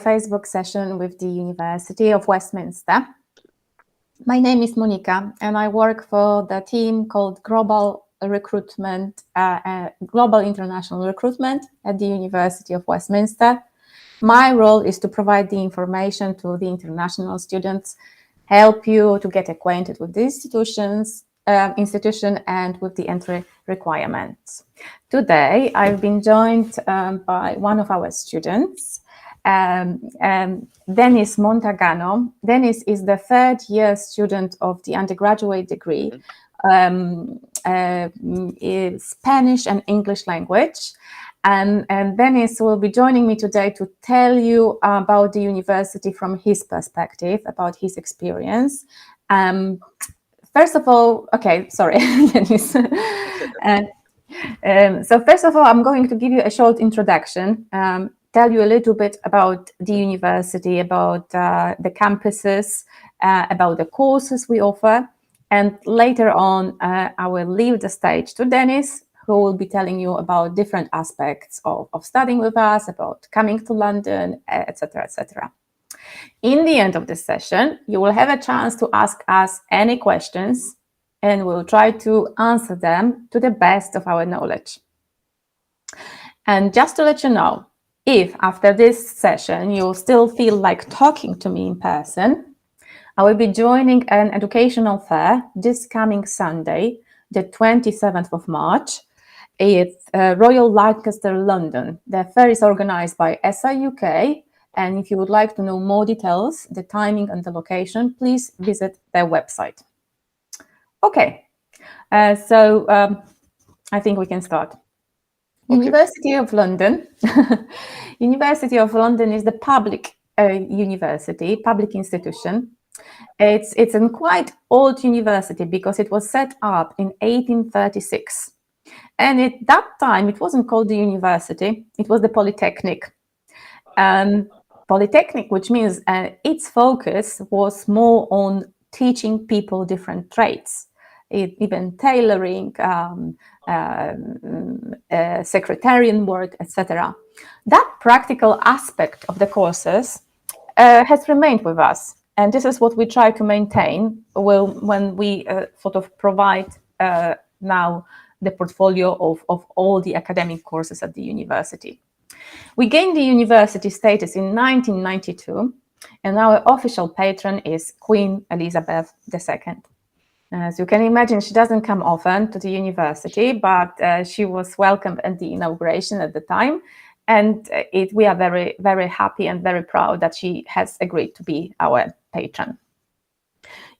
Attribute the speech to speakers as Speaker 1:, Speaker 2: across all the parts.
Speaker 1: Facebook session with the University of Westminster. My name is Monika, and I work for the team called Global Recruitment, Global International Recruitment at the University of Westminster. My role is to provide the information to the international students, help you to get acquainted with the institution and with the entry requirements. Today, I've been joined by one of our students, Dennis Montagano. Dennis is the third-year student of the undergraduate degree, Spanish and English language. And Dennis will be joining me today to tell you about the university from his perspective, about his experience. First of all, okay, sorry, Dennis. So first of all, I'm going to give you a short introduction, tell you a little bit about the university, about the campuses, about the courses we offer. And later on, I will leave the stage to Dennis, who will be telling you about different aspects of studying with us, about coming to London, etc., etc. In the end of the session, you will have a chance to ask us any questions, and we'll try to answer them to the best of our knowledge. And just to let you know, if after this session you still feel like talking to me in person, I will be joining an educational fair this coming Sunday, the 27th of March. It's Royal Lancaster, London. The fair is organized by SI UK, and if you would like to know more details, the timing and the location, please visit their website. Okay, so I think we can start. Okay. University of London. University of London is the public university, public institution. It's a quite old university because it was set up in 1836. And at that time, it wasn't called the university, it was the Polytechnic. Polytechnic, which means its focus was more on teaching people different trades, even tailoring, secretarian work, etc. That practical aspect of the courses has remained with us. And this is what we try to maintain when we sort of provide now the portfolio of all the academic courses at the university. We gained the university status in 1992, and our official patron is Queen Elizabeth II. As you can imagine, she doesn't come often to the university, but she was welcomed at the inauguration at the time, and we are very, very happy and very proud that she has agreed to be our patron.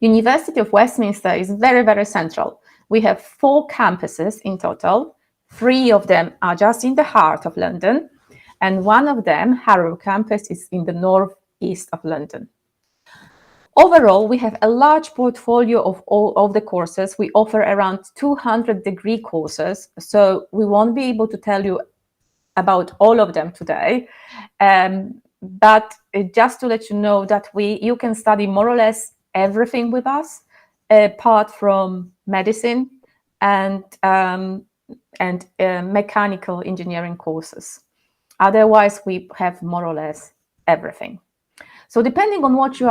Speaker 1: University of Westminster is very, very central. We have 4 campuses in total. 3 of them are just in the heart of London, and one of them, Harrow campus, is in the northeast of London. Overall, we have a large portfolio of all of the courses. We offer around 200 degree courses, so we won't be able to tell you about all of them today. But just to let you know that you can study more or less everything with us, apart from medicine and mechanical engineering courses. Otherwise, we have more or less everything. So depending on what you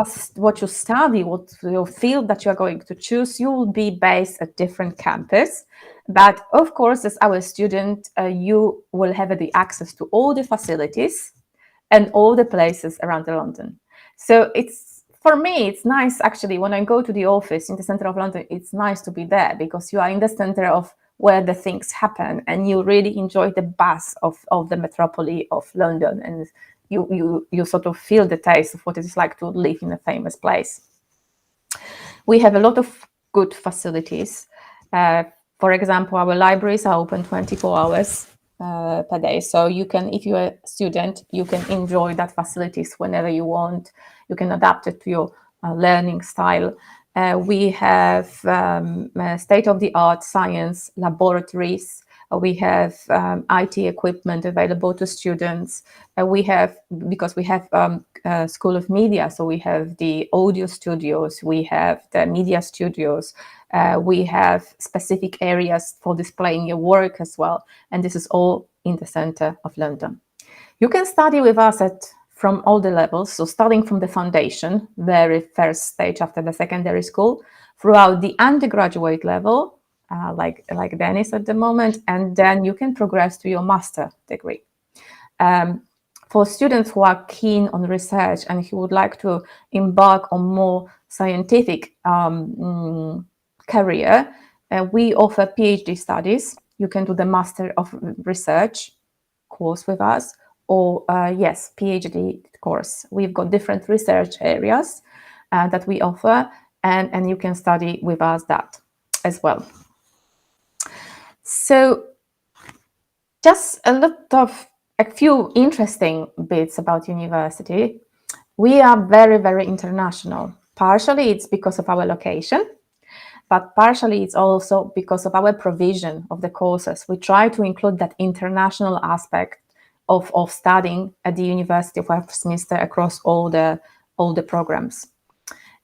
Speaker 1: study, what your field that you are going to choose, you will be based at different campus. But of course, as our student, you will have the access to all the facilities and all the places around London. So for me, it's nice actually when I go to the office in the center of London, it's nice to be there because you are in the center of where the things happen and you really enjoy the buzz of the metropolis of London, and you sort of feel the taste of what it is like to live in a famous place. We have a lot of good facilities. For example, our libraries are open 24 hours per day. So you can, if you're a student, you can enjoy that facilities whenever you want. You can adapt it to your learning style. We have state-of-the-art science laboratories. We have IT equipment available to students. Because we have a School of Media, so we have the audio studios, we have the media studios, we have specific areas for displaying your work as well. And this is all in the center of London. You can study with us at from all the levels, so starting from the foundation, very first stage after the secondary school, throughout the undergraduate level, like Dennis at the moment, and then you can progress to your master degree. For students who are keen on research and who would like to embark on more scientific career, we offer PhD studies. You can do the Master of Research course with us, or yes, PhD course. We've got different research areas that we offer, and you can study with us that as well. So just a few interesting bits about university. We are very, very international. Partially it's because of our location, but partially it's also because of our provision of the courses. We try to include that international aspect of studying at the University of Westminster across all the programs.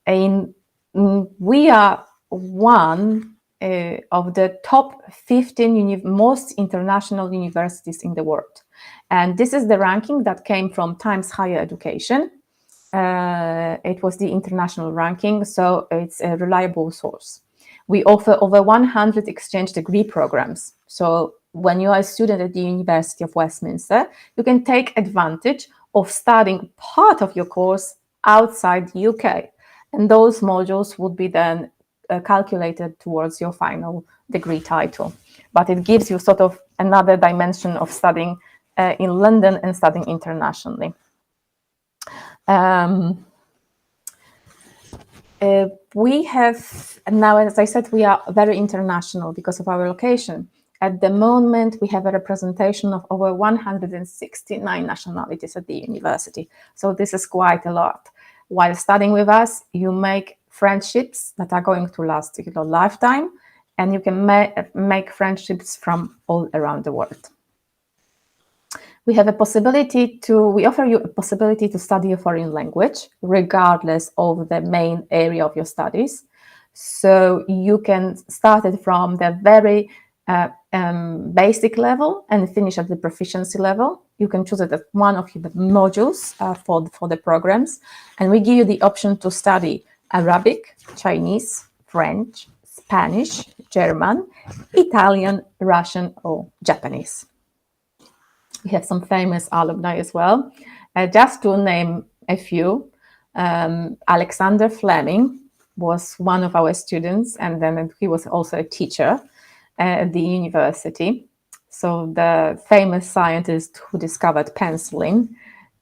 Speaker 1: We are one of the top 15 most international universities in the world. And this is the ranking that came from Times Higher Education. It was the international ranking, so it's a reliable source. We offer over 100 exchange degree programs. So when you are a student at the University of Westminster, you can take advantage of studying part of your course outside the UK. And those modules would be then calculated towards your final degree title. But it gives you sort of another dimension of studying in London and studying internationally. We have now, as I said, we are very international because of our location. At the moment, we have a representation of over 169 nationalities at the university. So this is quite a lot. While studying with us, you make friendships that are going to last your lifetime, and you can make friendships from all around the world. We offer you a possibility to study a foreign language, regardless of the main area of your studies. So you can start it from the very basic level and finish at the proficiency level. You can choose it as one of the modules for the programs. And we give you the option to study Arabic, Chinese, French, Spanish, German, Italian, Russian, or Japanese. We have some famous alumni as well. Just to name a few, Alexander Fleming was one of our students, and then he was also a teacher at the university. So the famous scientist who discovered penicillin,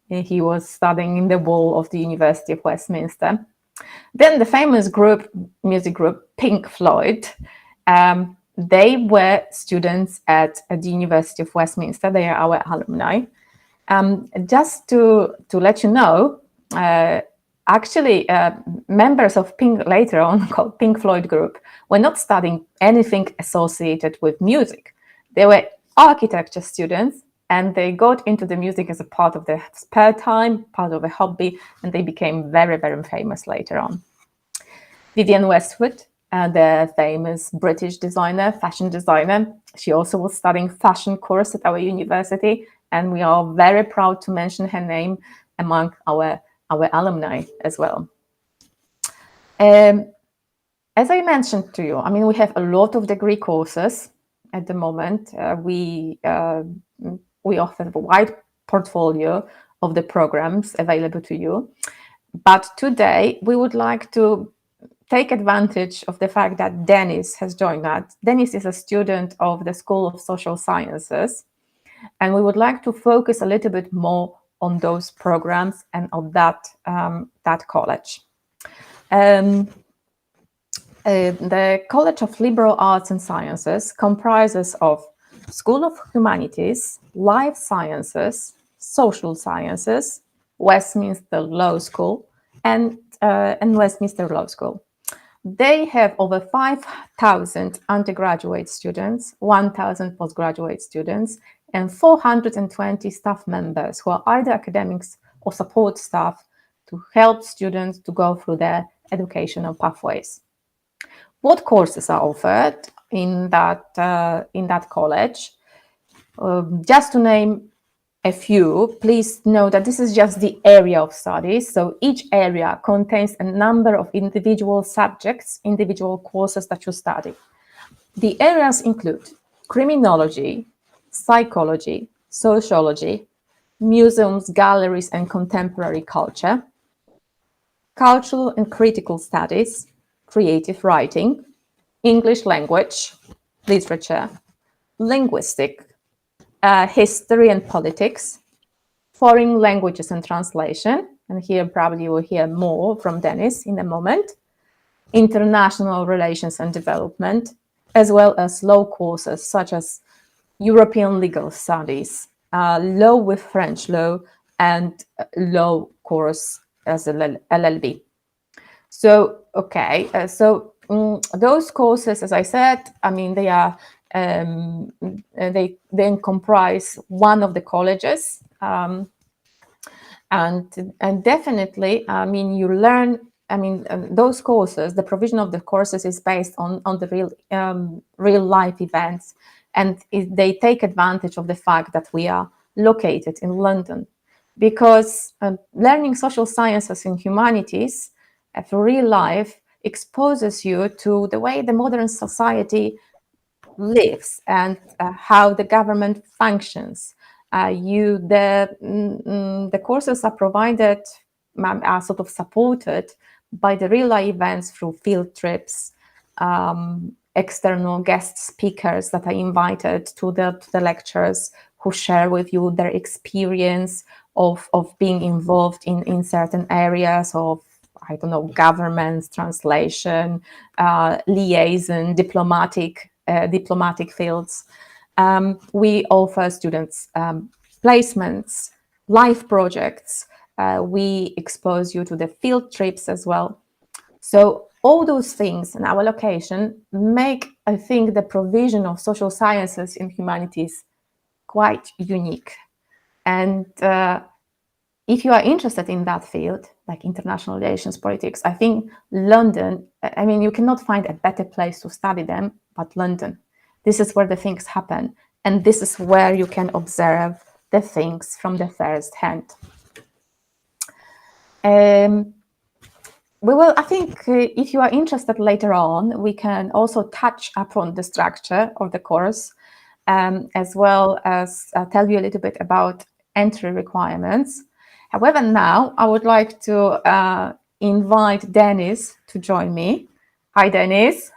Speaker 1: he was studying in the wall of the University of Westminster. Then the famous music group, Pink Floyd, they were students at the University of Westminster. They are our alumni. Just to let you know, actually, members of Pink, later on called Pink Floyd group, were not studying anything associated with music. They were architecture students, and they got into the music as a part of their spare time, part of a hobby, and they became very, very famous later on. Vivienne Westwood, the famous British designer, fashion designer. She also was studying fashion course at our university, and we are very proud to mention her name among our alumni as well. As I mentioned to you, I mean, we have a lot of degree courses at the moment. We offer a wide portfolio of the programs available to you. But today, we would like to take advantage of the fact that Dennis has joined us. Dennis is a student of the School of Social Sciences, and we would like to focus a little bit more on those programs and on that college. The College of Liberal Arts and Sciences comprises of School of Humanities, Life Sciences, Social Sciences, Westminster Law School, and Westminster Law School. They have over 5,000 undergraduate students, 1,000 postgraduate students, and 420 staff members who are either academics or support staff to help students to go through their educational pathways. What courses are offered in that college? Just to name a few, please know that this is just the area of studies. So each area contains a number of individual subjects, individual courses that you study. The areas include criminology, psychology, sociology, museums, galleries, and contemporary culture, cultural and critical studies, creative writing, English language, literature, linguistic, history and politics, foreign languages and translation, and here probably you will hear more from Dennis in a moment, international relations and development, as well as law courses such as European legal studies, law with French law, and law course as LLB. So, okay, those courses, as I said, I mean, they are they then comprise one of the colleges, and definitely, I mean, you learn. I mean, those courses, the provision of the courses is based on the real life events, and they take advantage of the fact that we are located in London, because learning social sciences and humanities for real life exposes you to the way the modern society lives and how the government functions. The courses are provided, are sort of supported by the real life events through field trips, external guest speakers that are invited to the lectures, who share with you their experience of being involved in certain areas of, I don't know, governments, translation, liaison, diplomatic fields. We offer students placements, life projects. We expose you to the field trips as well. So all those things in our location make, I think, the provision of social sciences and humanities quite unique. And if you are interested in that field, like international relations, politics, I think London, I mean, you cannot find a better place to study them but London. This is where the things happen. And this is where you can observe the things from the first hand. We will, I think, if you are interested later on, we can also touch upon the structure of the course, as well as tell you a little bit about entry requirements. However, now I would like to invite Dennis to join me. Hi, Dennis.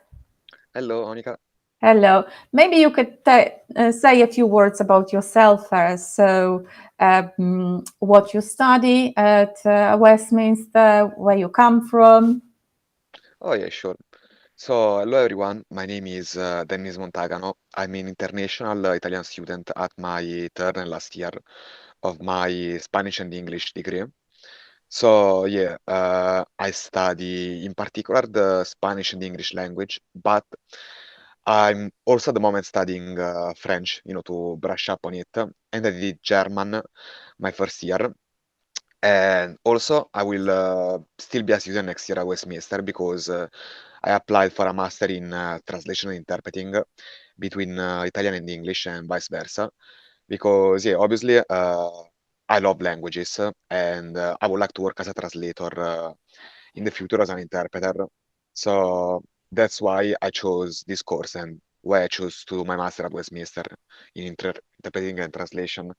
Speaker 2: Hello, Monika.
Speaker 1: Hello. Maybe you could say a few words about yourself first. So, what you study at Westminster, where you come from.
Speaker 2: Oh, yeah, sure. So, hello everyone. My name is Dennis Montagano. I'm an international Italian student at my third and last year of my Spanish and English degree. So, yeah, I study in particular the Spanish and English language, but I'm also at the moment studying French, to brush up on it. And I did German my first year. And also, I will still be a student next year at Westminster because I applied for a master in translation and interpreting between Italian and English and vice versa. Because, yeah, obviously, I love languages and I would like to work as a translator in the future as an interpreter. So that's why I chose this course and why I chose to do my master at Westminster in interpreting and translation.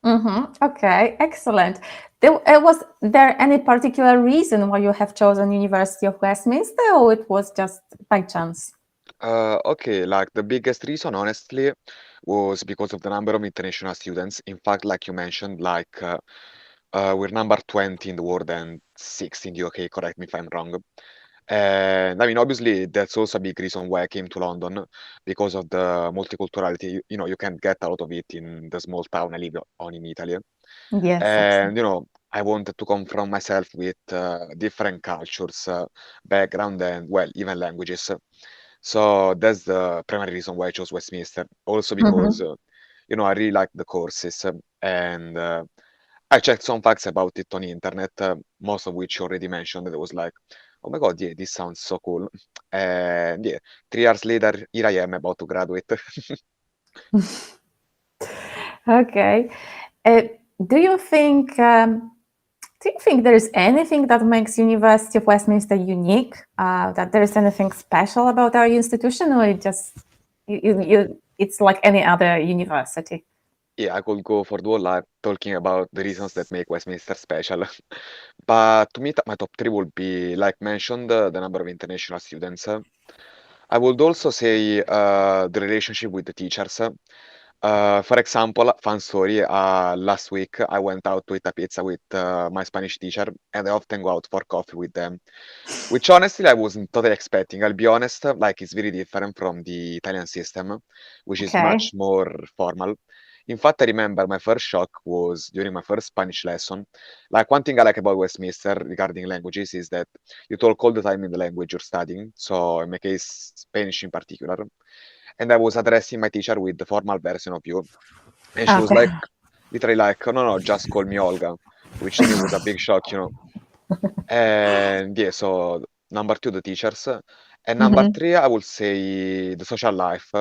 Speaker 1: Okay, excellent. Was there any particular reason why you have chosen University of Westminster, or it was just by chance?
Speaker 2: Okay, like the biggest reason, honestly, was because of the number of international students. In fact, like you mentioned, we're number 20 in the world and 6 in the UK, correct me if I'm wrong. And I mean, obviously, that's also a big reason why I came to London because of the multiculturality. You can't get a lot of it in the small town I live on in Italy.
Speaker 1: Yes,
Speaker 2: And,
Speaker 1: absolutely.
Speaker 2: I wanted to confront myself with different cultures, background, and, well, even languages. So that's the primary reason why I chose Westminster. Also because, I really like the courses and I checked some facts about it on the internet, most of which you already mentioned. That was like, oh my God, yeah, this sounds so cool. And yeah, 3 years later, here I am about to graduate.
Speaker 1: Okay. Do you think there is anything that makes University of Westminster unique? That there is anything special about our institution, or it's like any other university?
Speaker 2: Yeah, I could go for the whole life talking about the reasons that make Westminster special. But to me, my top three would be, like mentioned, the number of international students. I would also say the relationship with the teachers. For example, fun story, last week I went out to eat a pizza with my Spanish teacher, and I often go out for coffee with them, which honestly I wasn't totally expecting. I'll be honest, like it's very different from the Italian system, which is
Speaker 1: Okay.
Speaker 2: much more formal. In fact, I remember my first shock was during my first Spanish lesson. Like one thing I like about Westminster regarding languages is that you talk all the time in the language you're studying. So in my case, Spanish in particular. And I was addressing my teacher with the formal version of you. And she was
Speaker 1: Okay.
Speaker 2: like, literally like, oh, no, no, just call me Olga, which to me was a big shock. And yeah, so number two, the teachers. And number
Speaker 1: Mhm.
Speaker 2: three, I would say the social life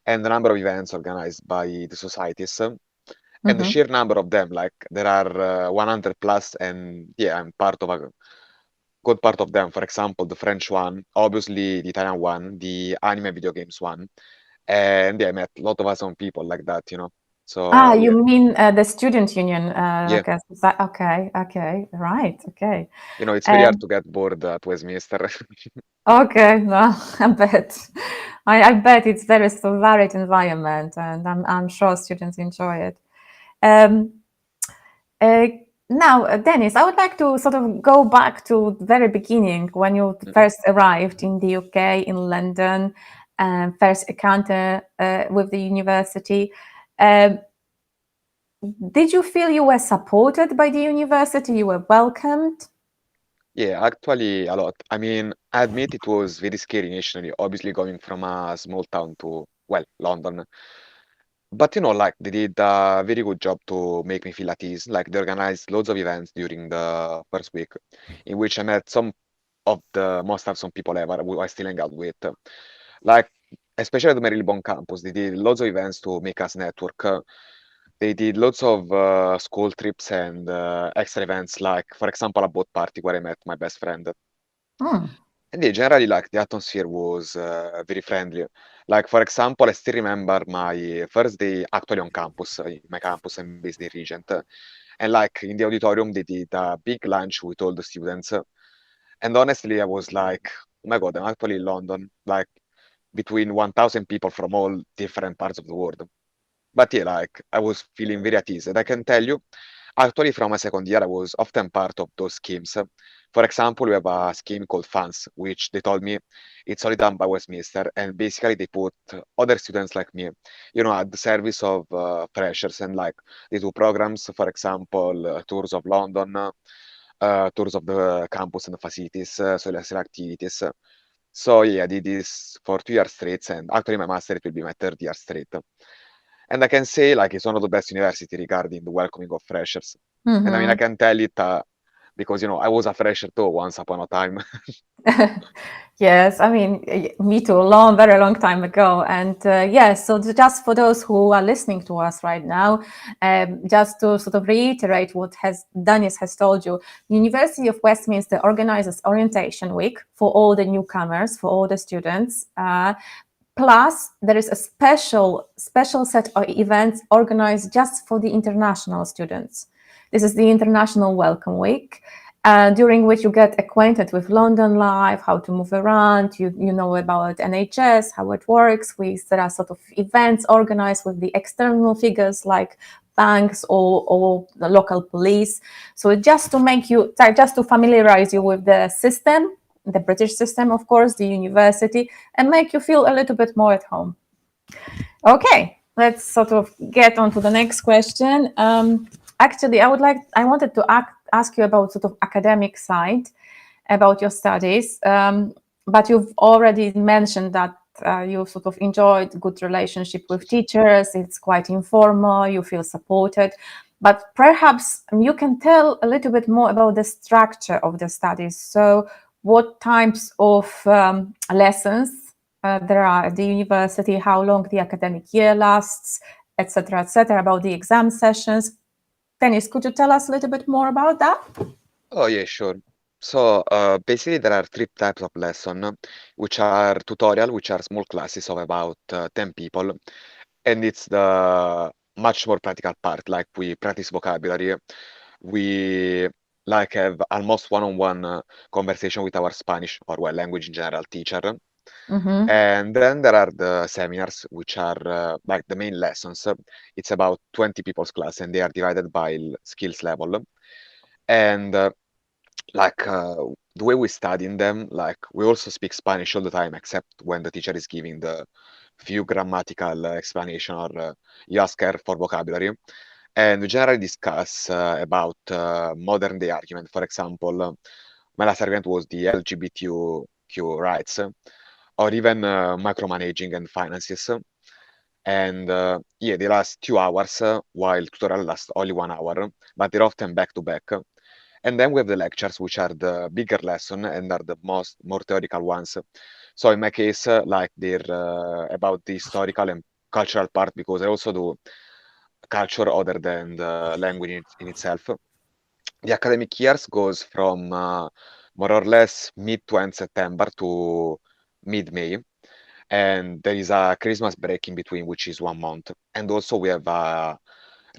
Speaker 2: and the number of events organized by the societies and the
Speaker 1: Mhm.
Speaker 2: sheer number of them. Like there are 100 plus, and yeah, I'm part of a good part of them. For example, the French one, obviously the Italian one, the anime video games one. And yeah, I met a lot of awesome people like that. So yeah,
Speaker 1: You mean the student union?
Speaker 2: yeah.
Speaker 1: Like okay, okay, right, okay.
Speaker 2: It's very hard
Speaker 1: Um,
Speaker 2: to get bored at Westminster.
Speaker 1: okay, well, I bet. I bet it's very so varied environment, and I'm sure students enjoy it. Um, uh, Now, Dennis, I would like to sort of go back to the very beginning when you
Speaker 2: Mhm.
Speaker 1: first arrived in the UK, in London, and first encounter with the university. Um, did you feel you were supported by the university? You were welcomed?
Speaker 2: Yeah, actually a lot. I mean, I admit it was very scary initially, obviously going from a small town to, well, London. But like they did a very good job to make me feel at ease. Like they organized loads of events during the first week, in which I met some of the most handsome people ever who I still hang out with. Like, especially at the Marylebone campus, they did loads of events to make us network. They did lots of school trips and extra events, like, for example, a boat party where I met my best friend.
Speaker 1: Hmm.
Speaker 2: And yeah, generally, like the atmosphere was very friendly. Like, for example, I still remember my first day actually on campus, in my campus, I'm based in Regent. And like in the auditorium, they did a big lunch with all the students. And honestly, I was like, oh my God, I'm actually in London, like between 1,000 people from all different parts of the world. But yeah, like I was feeling very at ease. And I can tell you, actually from my second year, I was often part of those schemes. For example, we have a scheme called Fans, which they told me it's only done by Westminster. And basically they put other students like me, at the service of freshers. And like they do programs, for example, tours of London, tours of the campus and the facilities, social activities. So yeah, I did this for 2 years straight, and actually my master it will be my third year straight. And I can say like it's one of the best university regarding the welcoming of freshers. And I mean I
Speaker 1: Mhm.
Speaker 2: can tell it because I was a fresher too once upon a time.
Speaker 1: Yes, I mean, me too, very long time ago. And yes, so just for those who are listening to us right now, just to sort of reiterate what has Dennis has told you, University of Westminster organizes orientation week for all the newcomers, for all the students. Plus, there is a special set of events organized just for the international students. This is the International Welcome Week, during which you get acquainted with London life, how to move around. You know about NHS, how it works. There are sort of events organized with the external figures like banks or the local police. So just to familiarize you with the system, the British system, of course, the university, and make you feel a little bit more at home. Okay, let's sort of get on to the next question. Actually, I wanted to ask you about sort of academic side, about your studies, but you've already mentioned that you sort of enjoyed good relationship with teachers. It's quite informal. You feel supported. But perhaps you can tell a little bit more about the structure of the studies. So, what types of lessons there are at the university, how long the academic year lasts, etc., etc., about the exam sessions. Dennis, could you tell us a little bit more about that?
Speaker 2: Oh, yeah, sure. So, basically, there are three types of lesson, which are tutorial, which are small classes of about 10 people, and it's the much more practical part. Like we practice vocabulary, we like have almost one-on-one conversation with our Spanish or well language in general teacher.
Speaker 1: Mm-hmm.
Speaker 2: And then there are the seminars, which are like the main lessons. It's about 20 people's class, and they are divided by skills level. And like the way we study in them, like we also speak Spanish all the time, except when the teacher is giving the few grammatical explanation or you ask her for vocabulary. And we generally discuss about modern day argument. For example, my last argument was the LGBTQ rights, or even micromanaging and finances. And yeah, they last 2 hours, while tutorial lasts only 1 hour, but they're often back to back. And then we have the lectures, which are the bigger lesson and are the most more theoretical ones. So in my case, like they're about the historical and cultural part because I also do culture other than the language in itself. The academic years goes from more or less mid to end September to mid-May, and there is a Christmas break in between, which is 1 month. And also we have a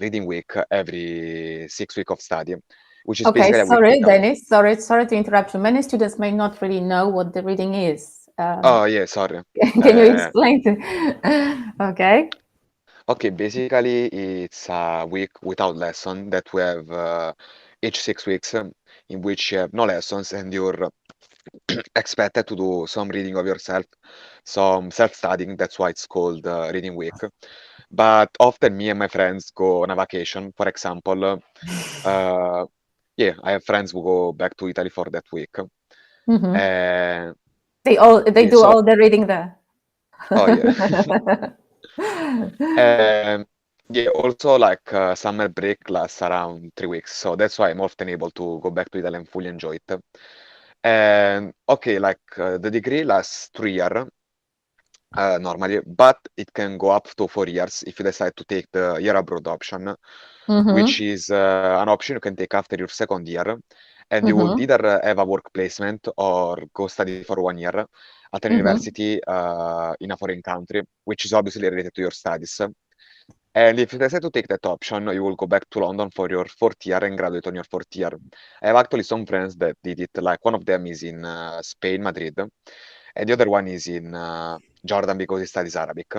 Speaker 2: reading week every 6 weeks of study, which is
Speaker 1: Okay,
Speaker 2: basically a week
Speaker 1: sorry,
Speaker 2: break.
Speaker 1: Dennis. Sorry to interrupt you. Many students may not really know what the reading is.
Speaker 2: Oh yeah, sorry.
Speaker 1: Can you
Speaker 2: Uh,
Speaker 1: explain to? Okay.
Speaker 2: okay, basically it's a week without lesson that we have each 6 weeks in which you have no lessons and you're expected to do some reading of yourself, some self-studying. That's why it's called reading week. But often me and my friends go on a vacation. For example, uh, yeah, I have friends who go back to Italy for that week.
Speaker 1: Mm-hmm.
Speaker 2: Uh,
Speaker 1: They
Speaker 2: yeah,
Speaker 1: do
Speaker 2: so
Speaker 1: all the reading there.
Speaker 2: oh yeah. Um, yeah, also like summer break lasts around 3 weeks, so that's why I'm often able to go back to Italy and fully enjoy it. And okay, like the degree lasts 3 years normally, but it can go up to 4 years if you decide to take the year abroad option, which
Speaker 1: Mm-hmm.
Speaker 2: is an option you can take after your second year, and you would
Speaker 1: Mm-hmm.
Speaker 2: either have a work placement or go study for 1 year at an
Speaker 1: Mm-hmm.
Speaker 2: university in a foreign country, which is obviously related to your studies. And if you decide to take that option, you will go back to London for your fourth year and graduate on your fourth year. I have actually some friends that did it. Like one of them is in Spain, Madrid, and the other one is in Jordan because he studies Arabic.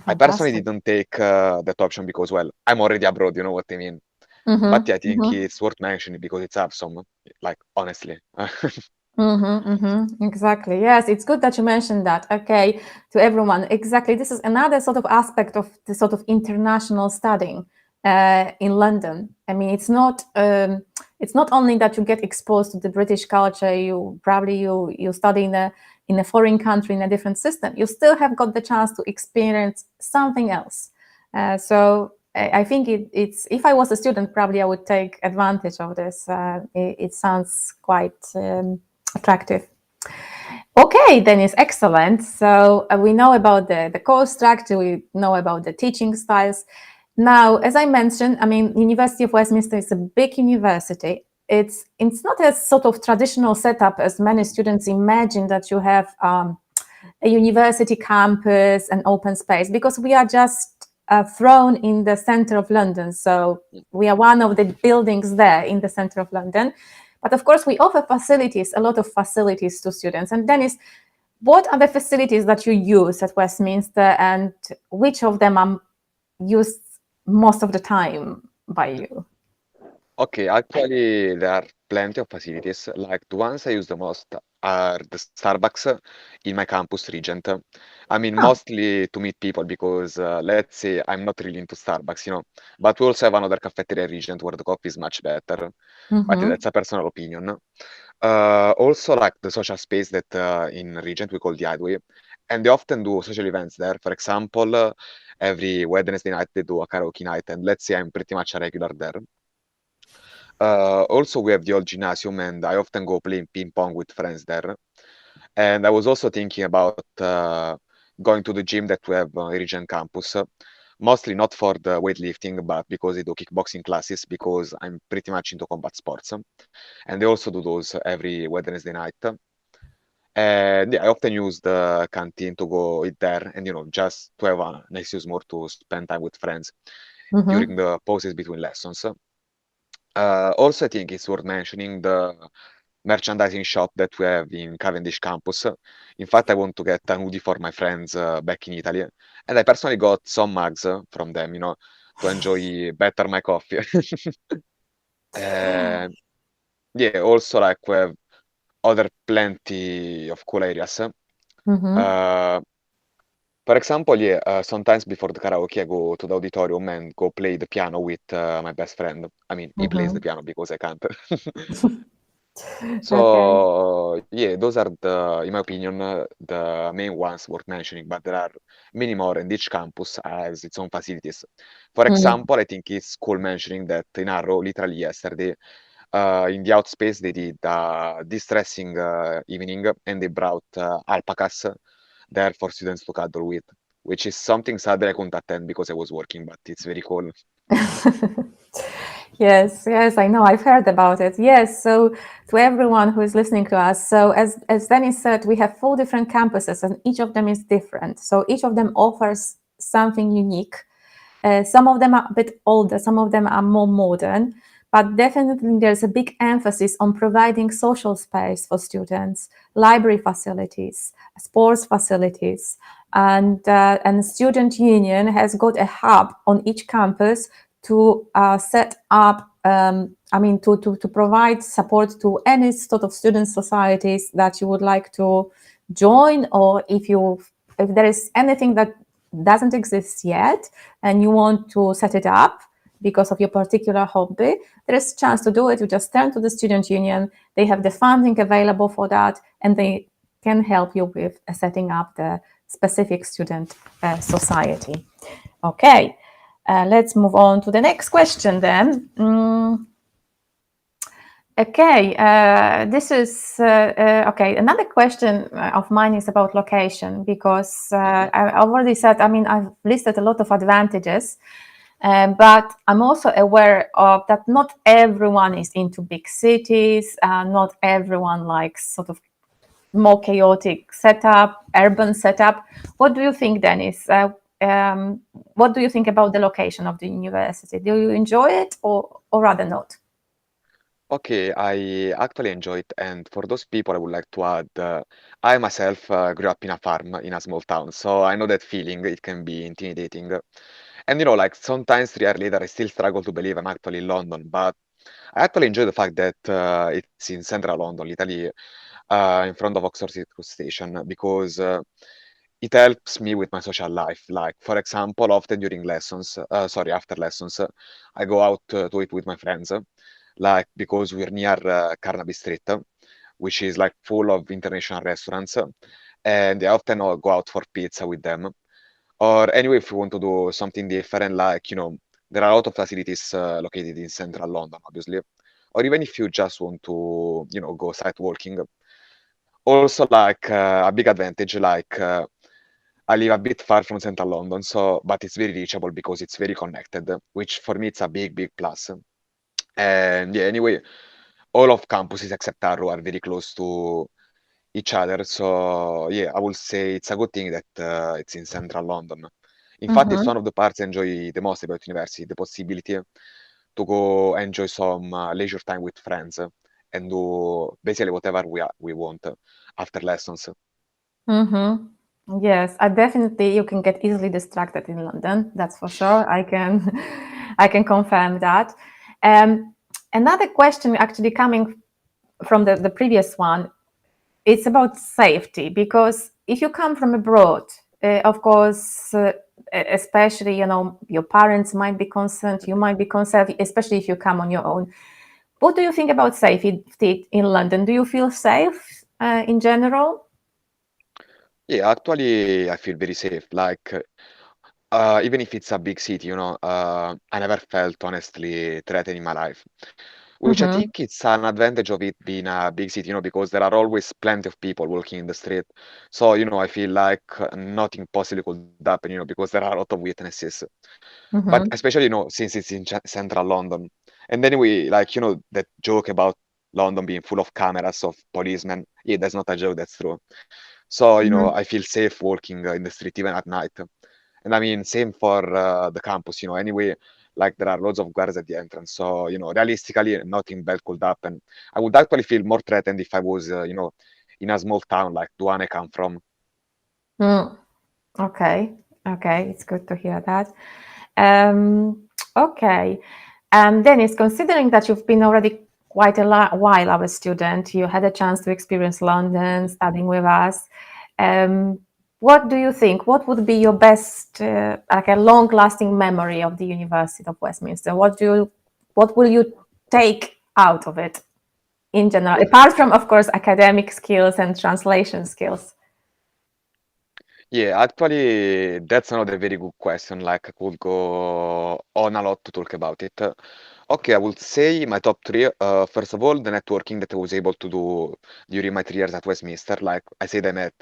Speaker 2: I personally
Speaker 1: Fantastic.
Speaker 2: didn't take that option because, well, I'm already abroad, you know what I mean? But
Speaker 1: Mm-hmm.
Speaker 2: yeah, I think
Speaker 1: Mm-hmm.
Speaker 2: it's worth mentioning because it's awesome, like, honestly.
Speaker 1: Mm-hmm, mm-hmm. Exactly. Yes, it's good that you mentioned that. Okay, to everyone. Exactly. This is another sort of aspect of the sort of international studying in London. I mean, it's not only that you get exposed to the British culture. You study in a foreign country in a different system. You still have got the chance to experience something else. I think it's if I was a student, probably I would take advantage of this. It sounds quite attractive. Okay, then it's excellent. So we know about the course structure, we know about the teaching styles. Now, as I mentioned, I mean, University of Westminster is a big university. It's not a sort of traditional setup as many students imagine that you have a university campus and open space because we are just thrown in the center of London. So we are one of the buildings there in the center of London. But of course, we offer facilities, a lot of facilities to students. And Dennis, what are the facilities that you use at Westminster and which of them are used most of the time by you?
Speaker 2: Okay, actually, there are plenty of facilities. Like the ones I use the most are the Starbucks in my campus, Regent. I mean,
Speaker 1: Ah,
Speaker 2: mostly to meet people because let's say I'm not really into Starbucks, but we also have another cafeteria at Regent where the coffee is much better. But
Speaker 1: mm-hmm,
Speaker 2: that's a personal opinion. Also, like the social space that in Regent we call the Hideaway, and they often do social events there. For example, every Wednesday night they do a karaoke night, and let's say I'm pretty much a regular there. Also, we have the old gymnasium, and I often go playing ping pong with friends there. And I was also thinking about going to the gym that we have in Regent campus, Mostly not for the weightlifting, but because they do kickboxing classes because I'm pretty much into combat sports. And they also do those every Wednesday night. And yeah, I often use the canteen to go eat there and, just to have an excuse more to spend time with friends during
Speaker 1: Mm-hmm.
Speaker 2: the pauses between lessons. Also, I think it's worth mentioning the merchandising shop that we have in Cavendish campus. In fact, I want to get a hoodie for my friends back in Italy, and I personally got some mugs from them, to enjoy better my coffee. Uh, yeah, also like we have other plenty of cool areas.
Speaker 1: Mm-hmm.
Speaker 2: Uh, for example, yeah, sometimes before the karaoke, I go to the auditorium and go play the piano with my best friend. I mean, he plays the
Speaker 1: Mm-hmm.
Speaker 2: piano because I can't.
Speaker 1: Okay.
Speaker 2: So yeah, those are in my opinion, the main ones worth mentioning. But there are many more, and each campus has its own facilities. For
Speaker 1: Mm.
Speaker 2: example, I think it's cool mentioning that in Arrow, literally yesterday, in the outspace, they did a distressing evening, and they brought alpacas there for students to cuddle with, which is something sadly I couldn't attend because I was working, but it's very cool.
Speaker 1: Yes, yes, I know. I've heard about it. Yes, so to everyone who is listening to us, so as Dennis said, we have 4 different campuses, and each of them is different. So each of them offers something unique. Some of them are a bit older, some of them are more modern, but definitely there's a big emphasis on providing social space for students, library facilities, sports facilities, and student union has got a hub on each campus to set up. To provide support to any sort of student societies that you would like to join, or if there is anything that doesn't exist yet and you want to set it up because of your particular hobby, there is a chance to do it. You just turn to the student union. They have the funding available for that, and they can help you with setting up the specific student society. Okay, let's move on to the next question then. Okay, this is okay. Another question of mine is about location because
Speaker 2: Mhm.
Speaker 1: I already said, I mean, I've listed a lot of advantages, but I'm also aware of that not everyone is into big cities, not everyone likes sort of more chaotic setup, urban setup. What do you think, Dennis? What do you think about the location of the university? Do you enjoy it or rather not?
Speaker 2: Okay, I actually enjoy it, and for those people, I would like to add, I myself grew up in a farm in a small town, so I know that feeling. It can be intimidating, and like sometimes 3 years later, I still struggle to believe I'm actually in London, but I actually enjoy the fact that it's in central London, Italy, in front of Oxford Circus Station, because it helps me with my social life. Like, for example, often during lessons, sorry, after lessons, I go out to eat with my friends, like because we're near Carnaby Street, which is like full of international restaurants, and I often go out for pizza with them. Or anyway, if you want to do something different, like, there are a lot of facilities located in central London, obviously. Or even if you just want to, go sight walking. Also, like a big advantage, like I live a bit far from central London, so but it's very reachable because it's very connected, which for me it's a big, big plus. And yeah, anyway, all of campuses except Arrow are very close to each other. So yeah, I would say it's a good thing that it's in central London. In fact, it's
Speaker 1: Mm-hmm.
Speaker 2: one of the parts I enjoy the most about university, the possibility to go enjoy some leisure time with friends and do basically whatever we want after lessons.
Speaker 1: Mm-hmm. Yes, I definitely you can get easily distracted in London. That's for sure. I can, I can confirm that. Um, Another question actually coming from the previous one, it's about safety because if you come from abroad, of course, especially your parents might be concerned, you might be concerned, especially if you come on your own. What do you think about safety in London? Do you feel safe in general?
Speaker 2: Yeah, actually, I feel very safe. Like, even if it's a big city, I never felt honestly threatened in my life. which I think it's an advantage of it being a big city, because there are always plenty of people walking in the street. So, I feel like nothing possibly could happen, because there are a lot of witnesses. But
Speaker 1: Mm-hmm.
Speaker 2: especially, since it's in central London. And anyway, like, that joke about London being full of cameras, of policemen, yeah, that's not a joke, that's true. So, I feel safe walking in the street even at night. And I mean, same for the campus, anyway, like there are loads of guards at the entrance. So, realistically, nothing bad could happen. I would actually feel more threatened if I was, in a small town like the one I come from.
Speaker 1: Mm. Okay, okay, it's good to hear that. Um, okay, Dennis, considering that you've been already quite a while our student, you had a chance to experience London studying with us. Um, what do you think? What would be your best, like a long-lasting memory of the University of Westminster? What will you take out of it in general, apart from, of course, academic skills and translation skills?
Speaker 2: Yeah, actually, that's another very good question. Like, I could go on a lot to talk about it. Okay, I would say my top three. First of all, the networking that I was able to do during my 3 years at Westminster. Like I said, I met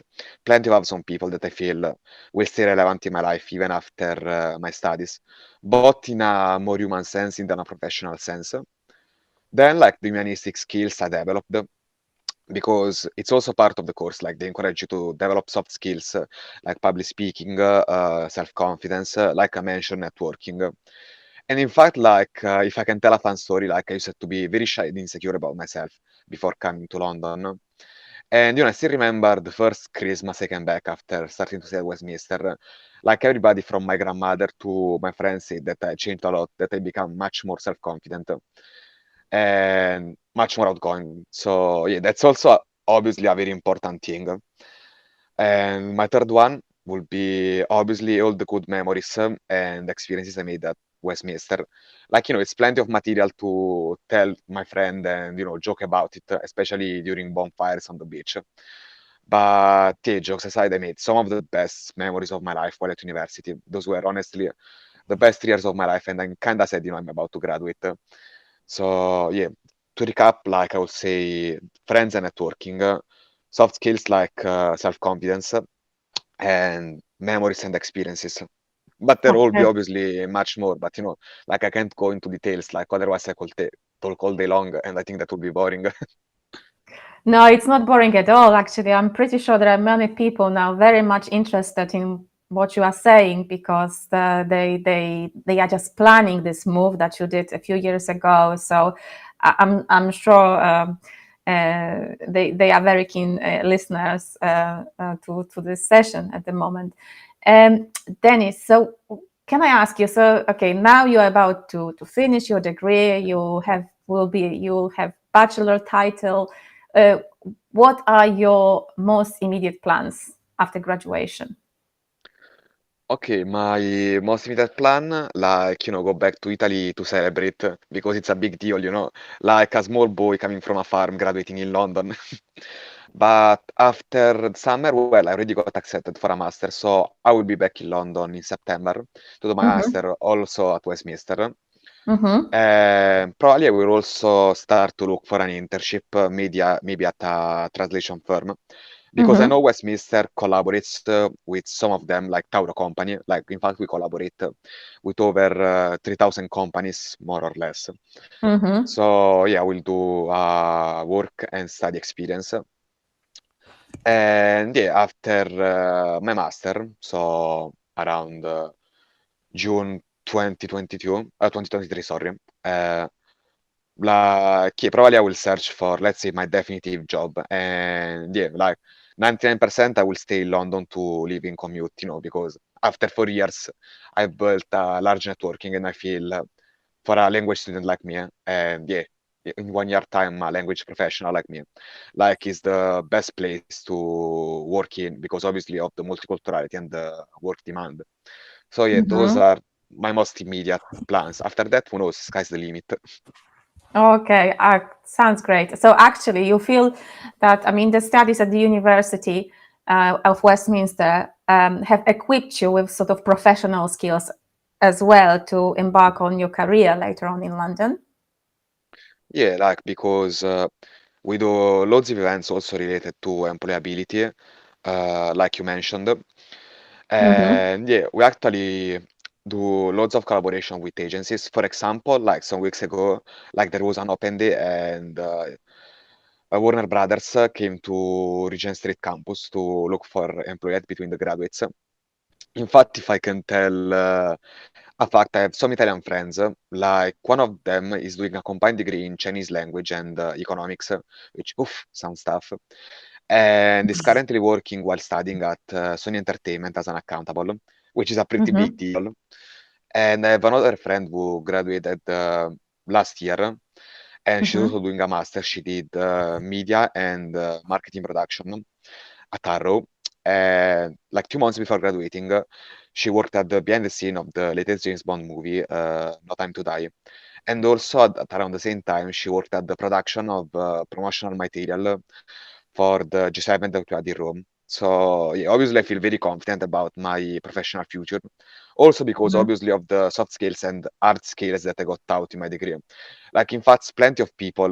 Speaker 2: plenty of awesome people that I feel will stay relevant in my life even after my studies, both in a more human sense and in a professional sense. Then, like the humanistic skills I developed, because it's also part of the course. Like they encourage you to develop soft skills, like public speaking, self-confidence, like I mentioned, networking. And in fact, like if I can tell a fun story, like I used to be very shy and insecure about myself before coming to London. And I still remember the first Christmas I came back after starting to stay at Westminster. Like everybody from my grandmother to my friends said that I changed a lot, that I become much more self-confident and much more outgoing. So yeah, that's also obviously a very important thing. And my third one would be obviously all the good memories and experiences I made at Westminster. Like, it's plenty of material to tell my friend and, joke about it, especially during bonfires on the beach. But yeah, jokes aside, I made some of the best memories of my life while at university. Those were honestly the best 3 years of my life, and I'm kind of sad, I'm about to graduate. So yeah, to recap, like I would say, friends and networking, soft skills like self-confidence, and memories and experiences. But there will be
Speaker 1: Okay.
Speaker 2: obviously much more. But like I can't go into details. Like otherwise, I could talk all day long, and I think that would be boring.
Speaker 1: No, it's not boring at all. Actually, I'm pretty sure there are many people now very much interested in what you are saying because they are just planning this move that you did a few years ago. So I'm sure they are very keen listeners to this session at the moment. Um, Dennis, so can I ask you? So okay, now you're about to finish your degree. You'll have bachelor title. Uh, what are your most immediate plans after graduation?
Speaker 2: Okay, my most immediate plan, like, go back to Italy to celebrate because it's a big deal, like a small boy coming from a farm graduating in London. But after the summer, well, I already got accepted for a master, so I will be back in London in September to do my
Speaker 1: Mm-hmm.
Speaker 2: master also at Westminster.
Speaker 1: Mm-hmm.
Speaker 2: And probably I will also start to look for an internship, maybe at a translation firm, because I
Speaker 1: Mm-hmm.
Speaker 2: know Westminster collaborates with some of them, like Tauro Company. Like, in fact, we collaborate with over 3,000 companies, more or less.
Speaker 1: Mm-hmm.
Speaker 2: So, yeah, I will do work and study experience. And yeah, after my master, so around June 2022, 2023, sorry, like, yeah, probably I will search for, let's say, my definitive job. And yeah, like 99% I will stay in London to live in commute, because after 4 years, I've built a large networking and I feel for a language student like me, and yeah, in 1 year time, a language professional like me, like is the best place to work in because obviously of the multiculturality and the work demand. So yeah, those
Speaker 1: Mm-hmm.
Speaker 2: are my most immediate plans. After that, who knows, sky's the limit.
Speaker 1: Okay, sounds great. So actually, you feel that, I mean, the studies at the University of Westminster have equipped you with sort of professional skills as well to embark on your career later on in London?
Speaker 2: Yeah, like because we do loads of events also related to employability, like you mentioned.
Speaker 1: Mm-hmm.
Speaker 2: And yeah, we actually do loads of collaboration with agencies. For example, like some weeks ago, like there was an open day and Warner Brothers came to Regent Street campus to look for employees between the graduates. Infatti, if I can tell a fact, I have some Italian friends, like one of them is doing a combined degree in Chinese language and economics, which, oof, sounds tough, and is currently working while studying at Sony Entertainment as an accountable, which is a pretty big
Speaker 1: Mm-hmm.
Speaker 2: deal. And I have another friend who graduated last year, and she's
Speaker 1: Mm-hmm.
Speaker 2: also doing a master. She did media and marketing production at Arrow. And like 2 months before graduating, she worked at the behind the scene of the latest James Bond movie, No Time to Die. And also at around the same time, she worked at the production of promotional material for the G7 that we had in Rome. So yeah, obviously I feel very confident about my professional future. Also because
Speaker 1: Mm-hmm.
Speaker 2: obviously of the soft skills and hard skills that I got out in my degree. Like in fact, plenty of people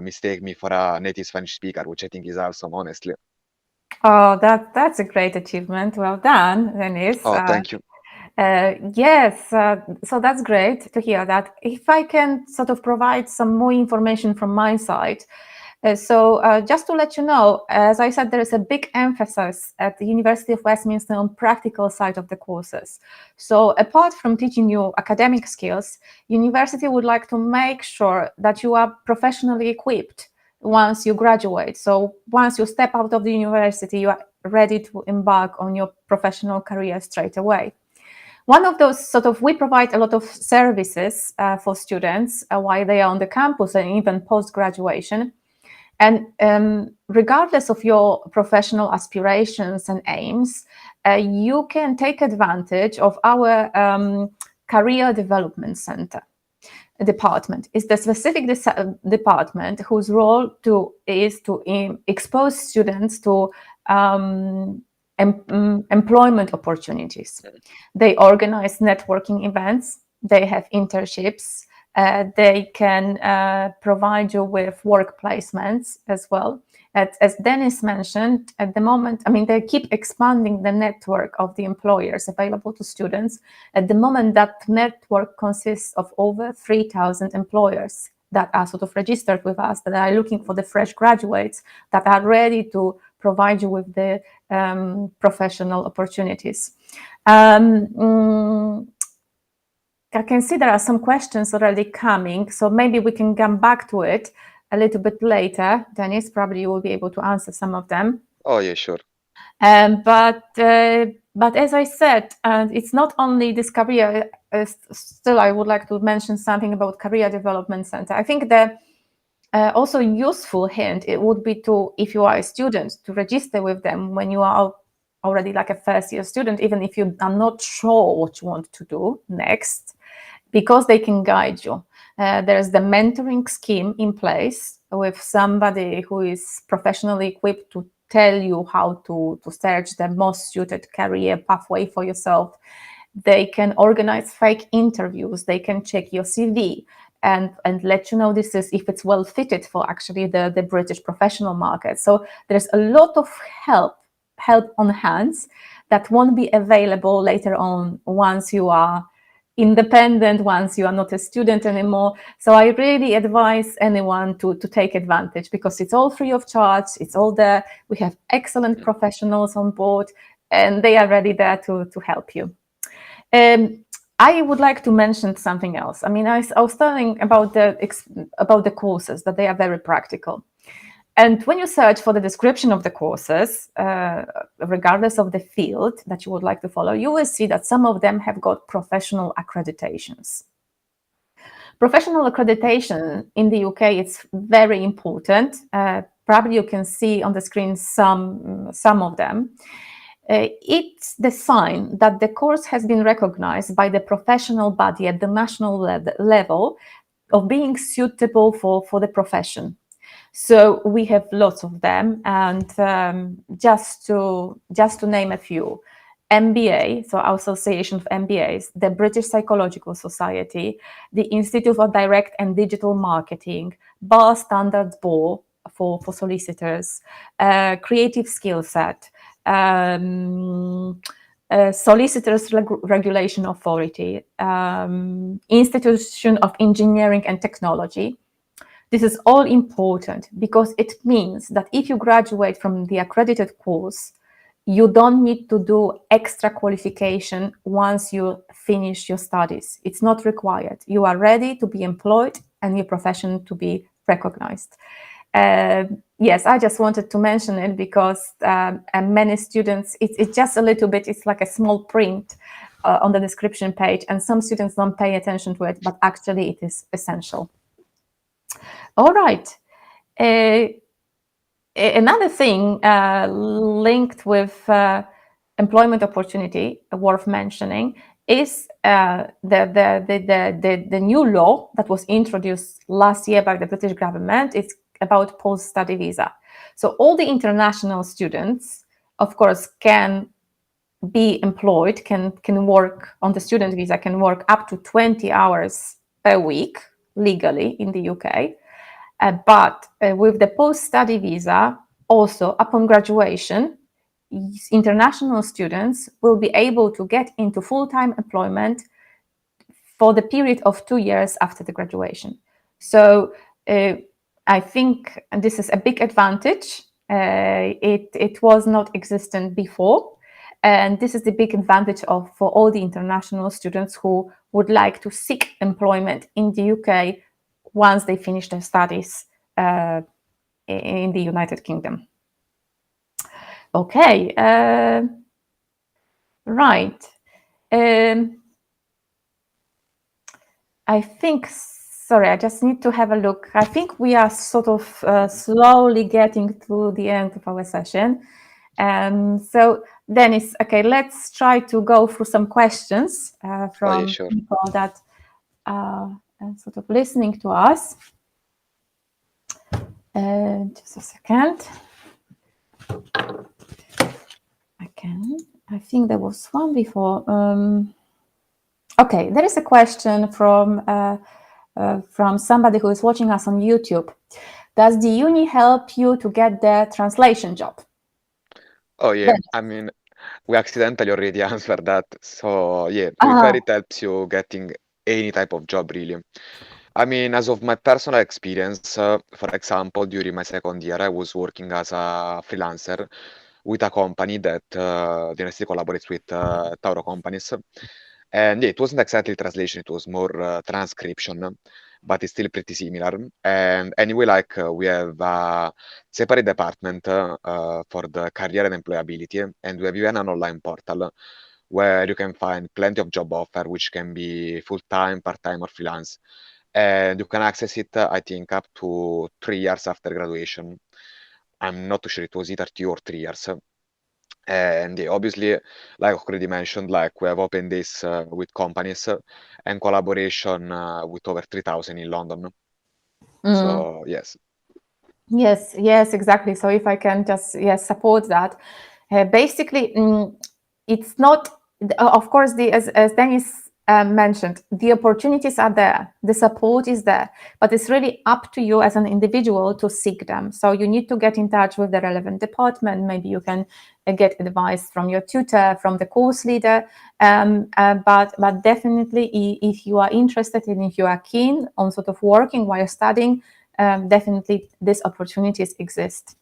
Speaker 2: mistake me for a native Spanish speaker, which I think is awesome, honestly.
Speaker 1: Oh, that's a great achievement. Well done, Dennis.
Speaker 2: Oh, thank you.
Speaker 1: Yes, so that's great to hear that. If I can sort of provide some more information from my side. Just to let you know, as I said, there is a big emphasis at the University of Westminster on practical side of the courses. So apart from teaching you academic skills, university would like to make sure that you are professionally equipped once you graduate. So once you step out of the university, you are ready to embark on your professional career straight away. One of those we provide a lot of services for students while they are on the campus and even post-graduation. And regardless of your professional aspirations and aims, you can take advantage of our Career Development Center department. It's the specific department whose role is to expose students to employment opportunities. They organize networking events, they have internships, they can provide you with work placements as well. As Dennis mentioned, at the moment, I mean, they keep expanding the network of the employers available to students. At the moment, that network consists of over 3,000 employers that are sort of registered with us, that are looking for the fresh graduates that are ready to provide you with the professional opportunities. I can see there are some questions already coming, so maybe we can come back to it a little bit later. Dennis, probably you will be able to answer some of them.
Speaker 2: Oh, yeah, sure.
Speaker 1: But as I said, it's not only this career. Still, I would like to mention something about Career Development Center. I think the also useful hint it would be to, if you are a student, to register with them when you are already like a first year student, even if you are not sure what you want to do next, because they can guide you. There's the mentoring scheme in place with somebody who is professionally equipped to tell you how to search the most suited career pathway for yourself. They can organize fake interviews. They can check your CV and let you know this is if it's well fitted for actually the British professional market. So there's a lot of help on hands that won't be available later on once you are independent, once you are not a student anymore. So I really advise anyone to take advantage, because it's all free of charge. It's all there. We have excellent professionals on board and they are ready there to help you. I would like to mention something else. I mean, I was telling about the courses, that they are very practical. And when you search for the description of the courses, regardless of the field that you would like to follow, you will see that some of them have got professional accreditations. Professional accreditation in the UK, it's very important. Probably you can see on the screen some of them. It's the sign that the course has been recognized by the professional body at the national level of being suitable for the profession. So we have lots of them, and just to name a few: MBA, so Association of MBAs, the British Psychological Society, the Institute of Direct and Digital Marketing, Bar Standards Board for solicitors, Creative Skill Set, Solicitors Regulation Authority, Institution of Engineering and Technology. This is all important because it means that if you graduate from the accredited course, you don't need to do extra qualification once you finish your studies. It's not required. You are ready to be employed and your profession to be recognized. Yes, I just wanted to mention it because many students, it's just a little bit, it's like a small print on the description page, and some students don't pay attention to it, but actually it is essential. All right. Another thing linked with employment opportunity worth mentioning is the new law that was introduced last year by the British government. It's about post-study visa. So all the international students, of course, can be employed, can work on the student visa, can work up to 20 hours per week legally in the UK. But with the post-study visa, also upon graduation, international students will be able to get into full-time employment for the period of 2 years after the graduation. So I think this is a big advantage. It was not existent before. And this is the big advantage for all the international students who would like to seek employment in the UK once they finish their studies in the United Kingdom. Okay, right. I think, sorry, I just need to have a look. I think we are sort of slowly getting to the end of our session. So Dennis, okay, let's try to go through some questions from
Speaker 2: sure.
Speaker 1: people that are sort of listening to us. Just a second. I think there was one before. Okay, there is a question from somebody who is watching us on YouTube. Does the uni help you to get the translation job?
Speaker 2: Oh yeah, I mean, we accidentally already answered that. So yeah, to be fair, it helps you getting any type of job really. I mean, as of my personal experience, for example, during my second year, I was working as a freelancer with a company that the university collaborates with Tauro companies. And yeah, it wasn't exactly translation, it was more transcription, but it's still pretty similar. And anyway, like we have a separate department for the career and employability, and we have even an online portal where you can find plenty of job offer, which can be full-time, part-time, or freelance. And you can access it, I think, up to 3 years after graduation. I'm not too sure it was either 2 or 3 years. And yeah, obviously, like I already mentioned, like we have opened this with companies and collaboration with over 3,000 in London. So yes.
Speaker 1: Yes, exactly. So if I can just support that, basically, it's not. Of course, as Dennis mentioned, the opportunities are there, the support is there, but it's really up to you as an individual to seek them. So you need to get in touch with the relevant department. Maybe you can get advice from your tutor, from the course leader. But definitely, if you are interested and if you are keen on sort of working while studying, definitely these opportunities exist.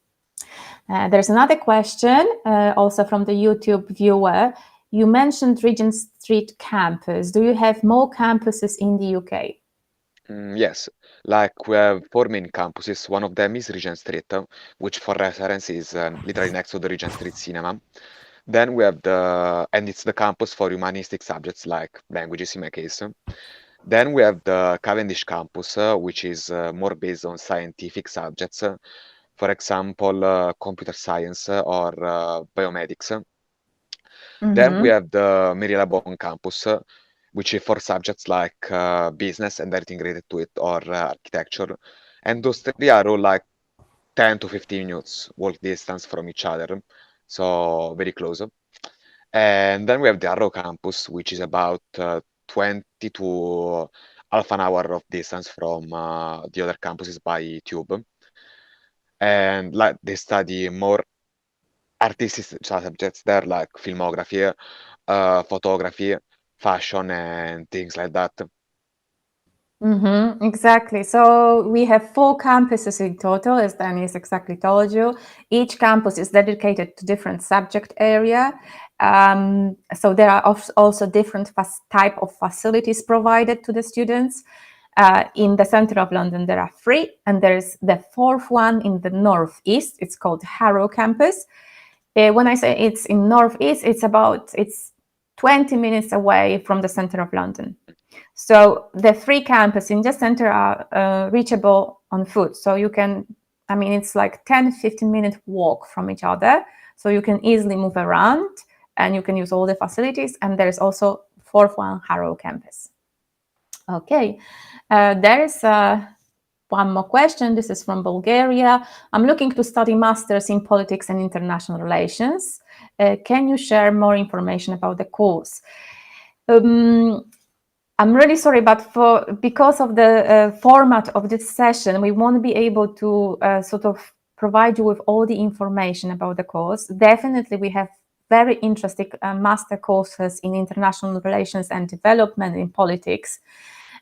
Speaker 1: There's another question also from the YouTube viewer. You mentioned Regent Street campus. Do you have more campuses in the UK?
Speaker 2: Yes, like we have four main campuses. One of them is Regent Street, which for reference is literally next to the Regent Street Cinema. Then we have and it's the campus for humanistic subjects like languages in my case. Then we have the Cavendish campus, which is more based on scientific subjects, for example, computer science or biomedics. Then we have the Marylebone campus, which is for subjects like business and everything related to it, or architecture. And those three are all like 10 to 15 minutes walk distance from each other, so very close. And then we have the Arrow campus, which is about 20 to half an hour of distance from the other campuses by tube. And like they study more artistic subjects there, like filmography, photography, fashion, and things like that.
Speaker 1: Exactly. So we have 4 campuses in total, as Dennis exactly told you. Each campus is dedicated to different subject area. So there are also different type of facilities provided to the students. In the center of London, there are 3, and there's the 4th one in the northeast. It's called Harrow campus. When I say it's in northeast, it's 20 minutes away from the center of London. So the 3 campuses in the center are reachable on foot. So you can, it's like 10-15 minute walk from each other. So you can easily move around and you can use all the facilities. And there's also 4th one, Harrow campus. Okay, there is one more question. This is from Bulgaria. I'm looking to study Masters in Politics and International Relations. Can you share more information about the course? I'm really sorry, but because of the format of this session, we won't be able to sort of provide you with all the information about the course. Definitely, we have very interesting master courses in international relations and development in politics.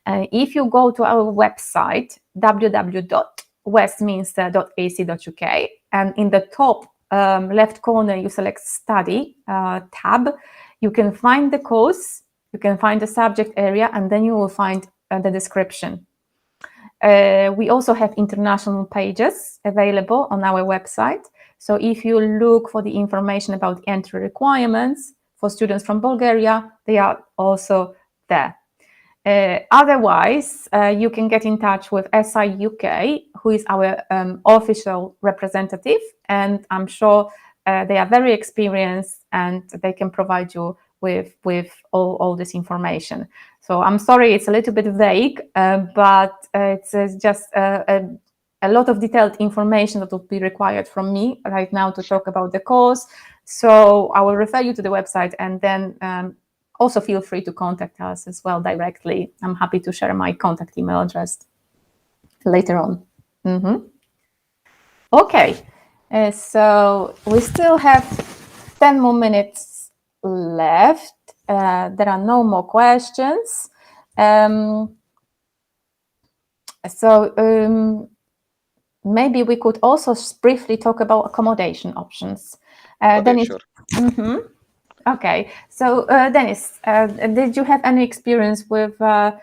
Speaker 1: If you go to our website, www.westminster.ac.uk, and in the top left corner, you select Study tab, you can find the course. You can find the subject area, and then you will find the description. We also have international pages available on our website. So if you look for the information about entry requirements for students from Bulgaria, they are also there. Otherwise, you can get in touch with SI UK, who is our official representative, and I'm sure they are very experienced and they can provide you with all this information. So I'm sorry, it's a little bit vague, but it's just a lot of detailed information that will be required from me right now to talk about the course. So I will refer you to the website, and then also feel free to contact us as well directly. I'm happy to share my contact email address later on. Okay, so we still have 10 more minutes left. There are no more questions. Maybe we could also briefly talk about accommodation options.
Speaker 2: Okay,
Speaker 1: Dennis,
Speaker 2: sure.
Speaker 1: Okay, so Dennis, did you have any experience with the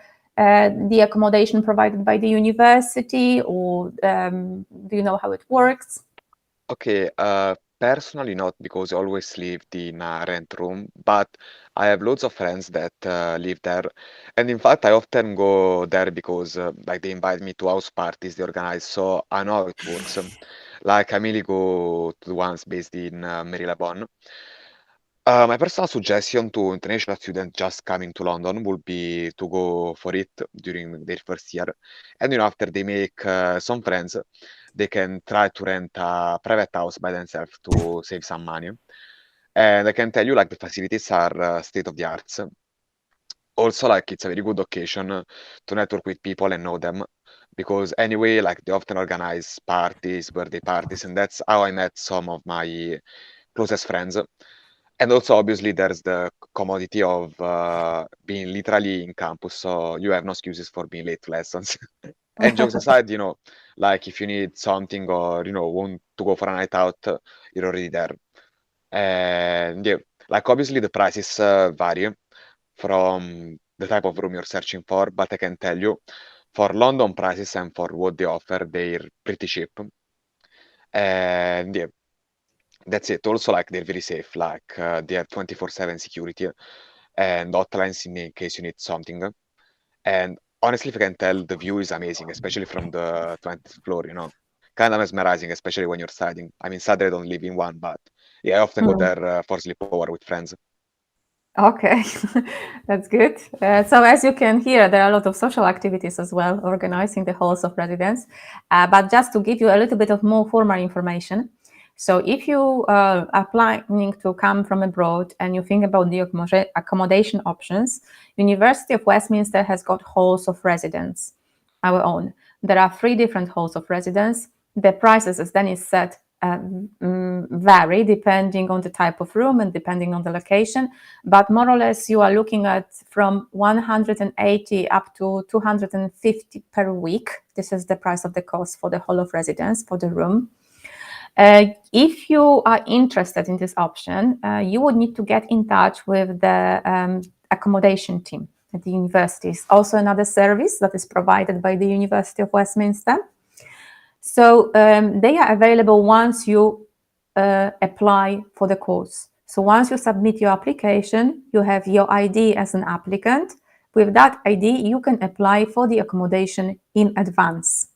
Speaker 1: accommodation provided by the university, or do you know how it works?
Speaker 2: Okay, personally not because I always lived in a rent room, but I have loads of friends that live there, and in fact I often go there because like they invite me to house parties they organize, so I know how it works. Like I mainly go to the ones based in Marylebone. My personal suggestion to international students just coming to London would be to go for it during their first year. And after they make some friends, they can try to rent a private house by themselves to save some money. And I can tell you, like, the facilities are state of the arts. Also, like, it's a very good occasion to network with people and know them. Because anyway, like, they often organize parties, birthday parties, and that's how I met some of my closest friends. And also, obviously, there's the commodity of being literally in campus, so you have no excuses for being late to lessons. And jokes aside, like if you need something or want to go for a night out, you're already there. And yeah, like obviously the prices vary from the type of room you're searching for, but I can tell you, for London prices and for what they offer, they're pretty cheap. And yeah, that's it. Also, like they're very safe. Like they have 24/7 security and hotlines in case you need something. And honestly, if I can tell, the view is amazing, especially from the 20th floor. Kind of mesmerizing, especially when you're studying. I mean, sadly, I don't live in one, but yeah, I often go there for sleepover with friends.
Speaker 1: Okay, that's good. So as you can hear, there are a lot of social activities as well organized in the halls of residence. But just to give you a little bit of more formal information, So if you are planning to come from abroad and you think about the accommodation options, University of Westminster has got halls of residence, our own. There are 3 different halls of residence. The prices, as Dennis said, vary depending on the type of room and depending on the location, but more or less you are looking at from 180 up to 250 per week. This is the price of the cost for the hall of residence for the room. If you are interested in this option, you would need to get in touch with the accommodation team at the university. It's also another service that is provided by the University of Westminster. So they are available once you apply for the course. So once you submit your application, you have your ID as an applicant. With that ID, you can apply for the accommodation in advance.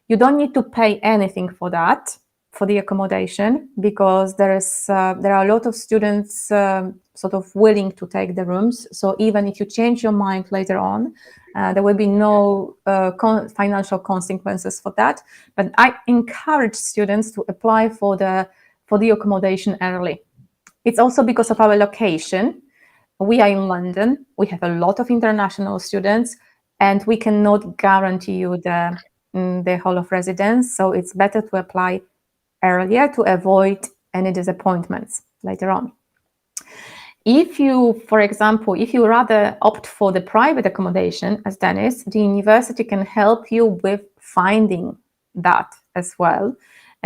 Speaker 1: You don't need to pay anything for that, for the accommodation, because there are a lot of students sort of willing to take the rooms. So even if you change your mind later on, there will be no financial consequences for that. But I encourage students to apply for the accommodation early. It's also because of our location. We are in London. We have a lot of international students, and we cannot guarantee you the hall of residence. So it's better to apply earlier to avoid any disappointments later on. If you, for example, if you rather opt for the private accommodation, as Dennis, the university can help you with finding that as well.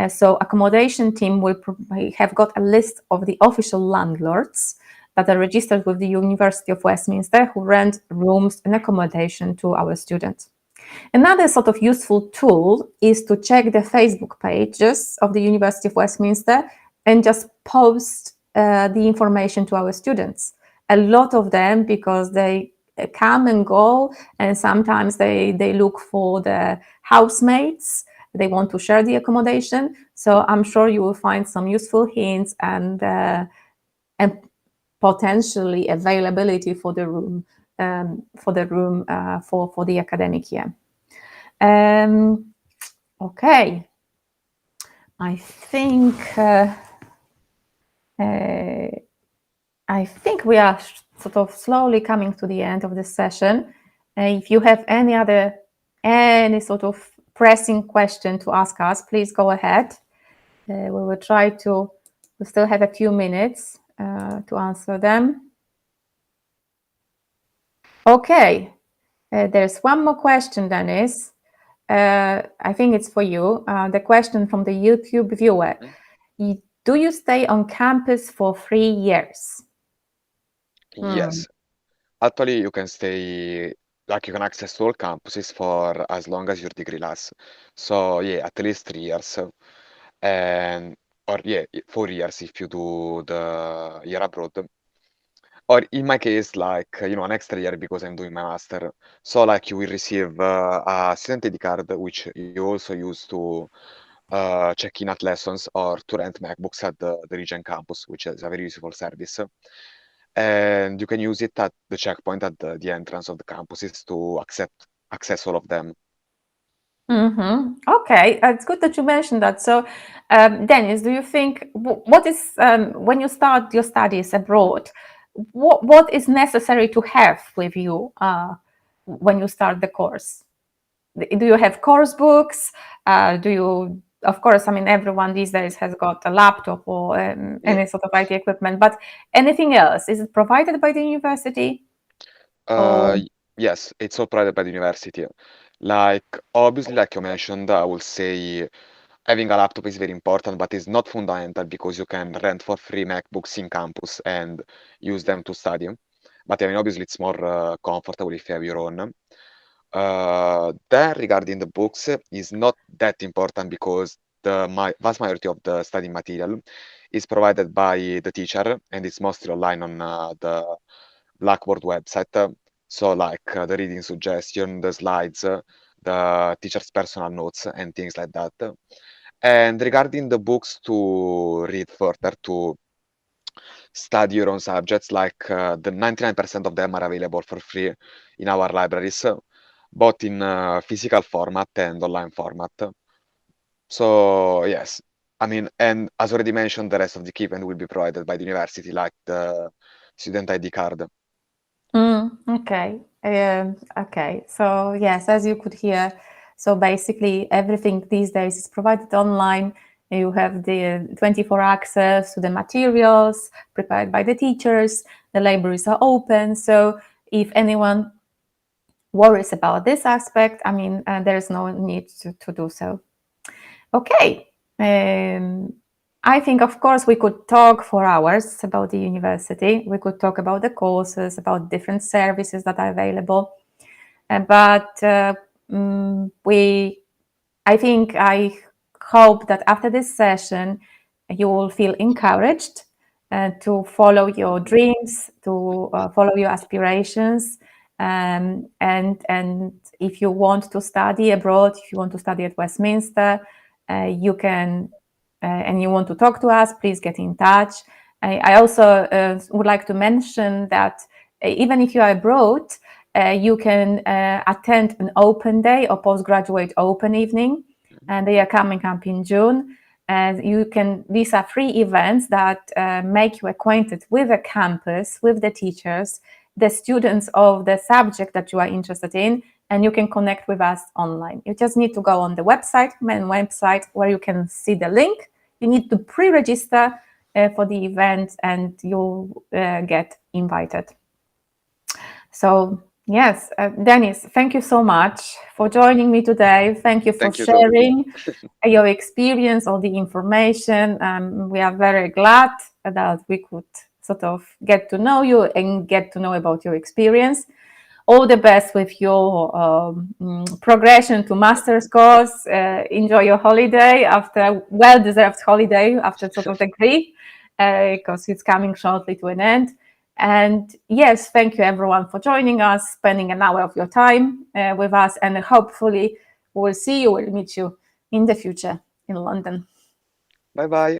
Speaker 1: So accommodation team will have got a list of the official landlords that are registered with the University of Westminster who rent rooms and accommodation to our students. Another sort of useful tool is to check the Facebook pages of the University of Westminster and just post the information to our students. A lot of them, because they come and go, and sometimes they look for the housemates, they want to share the accommodation. So I'm sure you will find some useful hints and potentially availability for the room for the academic year. Okay, I think we are sort of slowly coming to the end of the session. If you have any sort of pressing question to ask us, please go ahead. We will try to. We still have a few minutes to answer them. Okay, there's one more question, Dennis. I think it's for you. The question from the YouTube viewer. Do you stay on campus for 3 years?
Speaker 2: Yes. Actually, you can stay, like you can access all campuses for as long as your degree lasts. So yeah, at least 3 years. And or yeah, 4 years if you do the year abroad. Or in my case, like, an extra year because I'm doing my master. So like you will receive a student ID card, which you also use to check in at lessons or to rent MacBooks at the Regent campus, which is a very useful service. And you can use it at the checkpoint at the entrance of the campuses to access all of them.
Speaker 1: Okay, it's good that you mentioned that. So, Dennis, do you think what is when you start your studies abroad, what is necessary to have with you when you start the course? Do you have course books? Do you, of course, I mean, everyone these days has got a laptop or any sort of IT equipment, but anything else? Is it provided by the university? Or
Speaker 2: Yes, it's all provided by the university. Like, obviously, like you mentioned, I will say having a laptop is very important, but it's not fundamental because you can rent for free MacBooks in campus and use them to study. But I mean, obviously, it's more comfortable if you have your own. Then regarding the books, is not that important because the vast majority of the study material is provided by the teacher and it's mostly online on the Blackboard website. So like the reading suggestion, the slides, the teacher's personal notes and things like that. And regarding the books to read further, to study your own subjects, like the 99% of them are available for free in our libraries, both in physical format and online format. So yes, I mean, and as already mentioned, the rest of the equipment will be provided by the university, like the student ID card.
Speaker 1: Okay. Okay. So yes, as you could hear, so basically everything these days is provided online. You have the 24 access to the materials prepared by the teachers. The libraries are open. So if anyone worries about this aspect, I mean, there's no need to do so. Okay. I think, of course, we could talk for hours about the university. We could talk about the courses, about different services that are available. But I hope that after this session, you will feel encouraged to follow your dreams, to follow your aspirations. And if you want to study abroad, if you want to study at Westminster, you can, and you want to talk to us, please get in touch. I also would like to mention that even if you are abroad, you can attend an open day or postgraduate open evening, and they are coming up in June. And these are free events that make you acquainted with the campus, with the teachers, the students of the subject that you are interested in, and you can connect with us online. You just need to go on the main website, where you can see the link. You need to pre-register for the event, and you'll get invited. So yes, Dennis, thank you so much for joining me today. Thank you for sharing your experience, all the information. We are very glad that we could sort of get to know you and get to know about your experience. All the best with your progression to master's course. Enjoy your holiday, after well-deserved holiday after sort of degree, because it's coming shortly to an end. And yes, thank you everyone for joining us, spending an hour of your time with us, and hopefully we'll meet you in the future in London.
Speaker 2: Bye bye.